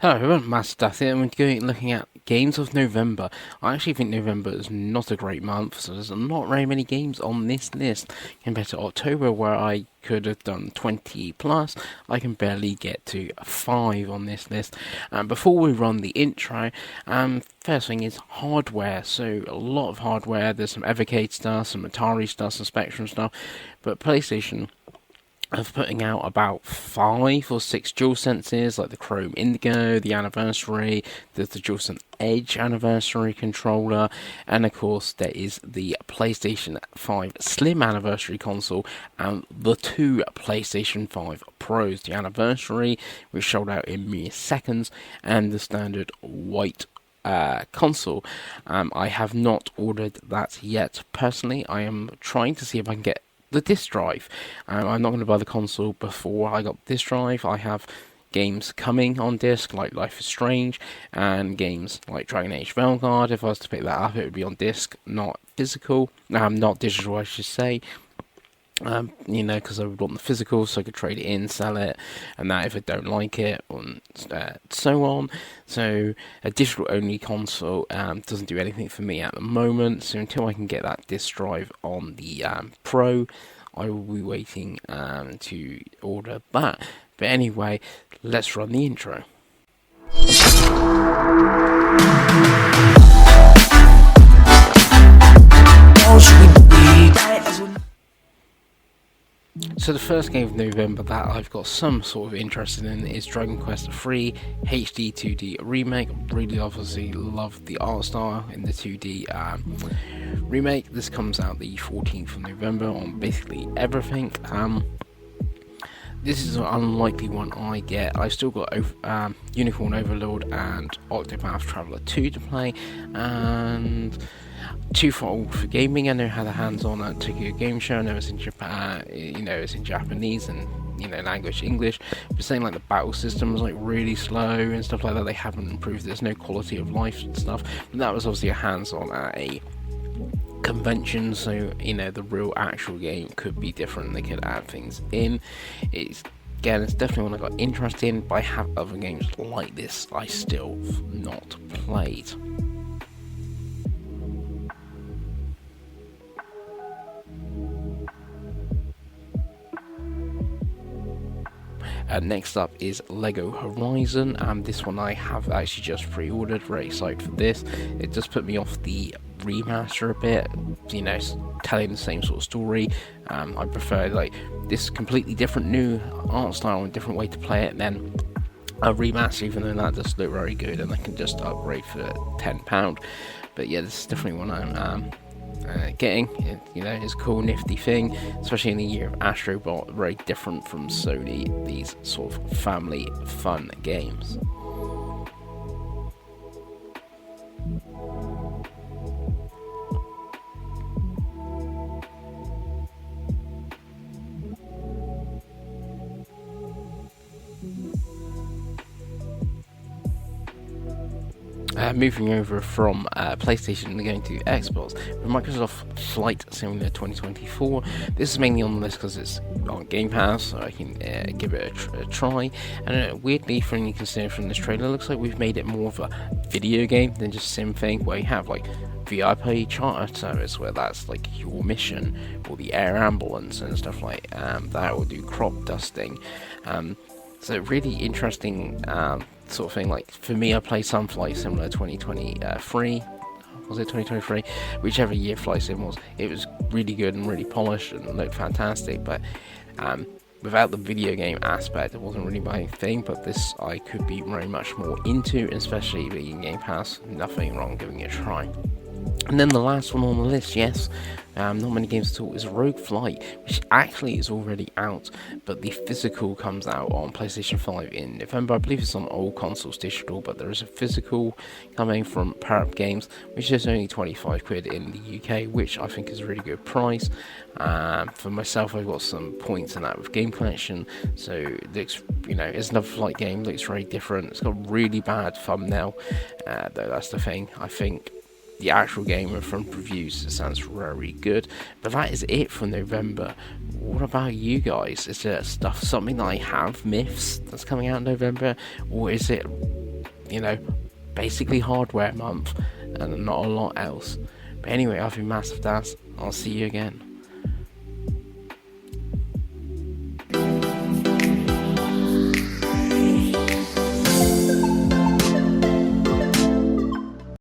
Hello everyone, masofdas here, and we're going looking at games of November. I actually think November is not a great month, so there's not very many games on this list compared to October, where I could have done 20 plus. I can barely get to 5 on this list. Before we run the intro, first thing is hardware. So a lot of hardware. There's some Evercade stuff, some Atari stuff, some Spectrum stuff, but PlayStation of putting out about 5 or 6 DualSenses, like the Chrome Indigo, the Anniversary, there's the DualSense Edge Anniversary controller, and of course there is the PlayStation 5 Slim Anniversary console, and the 2 PlayStation 5 Pros, the Anniversary, which sold out in mere seconds, and the standard white console. I have not ordered that yet. Personally, I am trying to see if I can get the disc drive. I'm not going to buy the console before I got the disc drive. I have games coming on disc like Life is Strange and games like Dragon Age Vanguard. If I was to pick that up, it would be on disc, not physical. Not digital, I should say. Because I would want the physical so I could trade it in, sell it, and that if I don't like it, and so on. So a digital only console doesn't do anything for me at the moment. So until I can get that disc drive on the Pro, I will be waiting to order that. But anyway, let's run the intro. So the first game of November that I've got some sort of interest in is Dragon Quest 3 HD 2D remake. Really obviously love the art style in the 2D remake. This comes out the 14th of November on basically everything. This is an unlikely one I get. I've still got Unicorn Overlord and Octopath Traveler 2 to play, and too far old for gaming. I know how the hands-on at Tokyo Game Show. I know it's in Japan, it's in Japanese and language English. But saying like the battle system is like really slow and stuff like that. They haven't improved. There's no quality of life and stuff. But that was obviously a hands-on at a convention, so the real actual game could be different. They could add things in. It's definitely one I got interest in, but I have other games like this I still not played. Next up is Lego Horizon, and this one I have actually just pre-ordered. Very excited for this. It does put me off the remaster a bit, telling the same sort of story. I prefer like this completely different new art style and different way to play it than a remaster, even though that does look very good and I can just upgrade for £10. But yeah, this is definitely one I'm getting. It's a cool nifty thing, especially in the year of Astrobot. Very different from Sony, these sort of family fun games. Moving over from PlayStation, we're going to Xbox with Microsoft Flight Simulator 2024. This is mainly on the list because it's on Game Pass, so I can give it a try. And weirdly, from you can see from this trailer, it looks like we've made it more of a video game than just a sim thing, where you have like VIP charter service, where that's like your mission, or the air ambulance and stuff like that, or do crop dusting. So really interesting sort of thing. Like for me, I played some Flight Simulator 2023. Was it 2023? Whichever year Flight Sim was. It was really good and really polished and looked fantastic. But without the video game aspect, it wasn't really my thing. But this I could be very much more into, especially being Game Pass. Nothing wrong giving it a try. And then the last one on the list, yes, not many games at all, is Rogueflight, which actually is already out, but the physical comes out on PlayStation 5 in November. I believe it's on all consoles digital, but there is a physical coming from Power-Up Games, which is only 25 quid in the UK, which I think is a really good price. For myself, I've got some points in that with Game Collection, so it looks, it's another Flight game, looks very different. It's got a really bad thumbnail, though that's the thing. I think the actual game from reviews, it sounds very good. But that is it for November. What about you guys? Is there something that I have, Myths, that's coming out in November? Or is it you know, basically hardware month and not a lot else. But anyway, I've been masofdas. I'll see you again.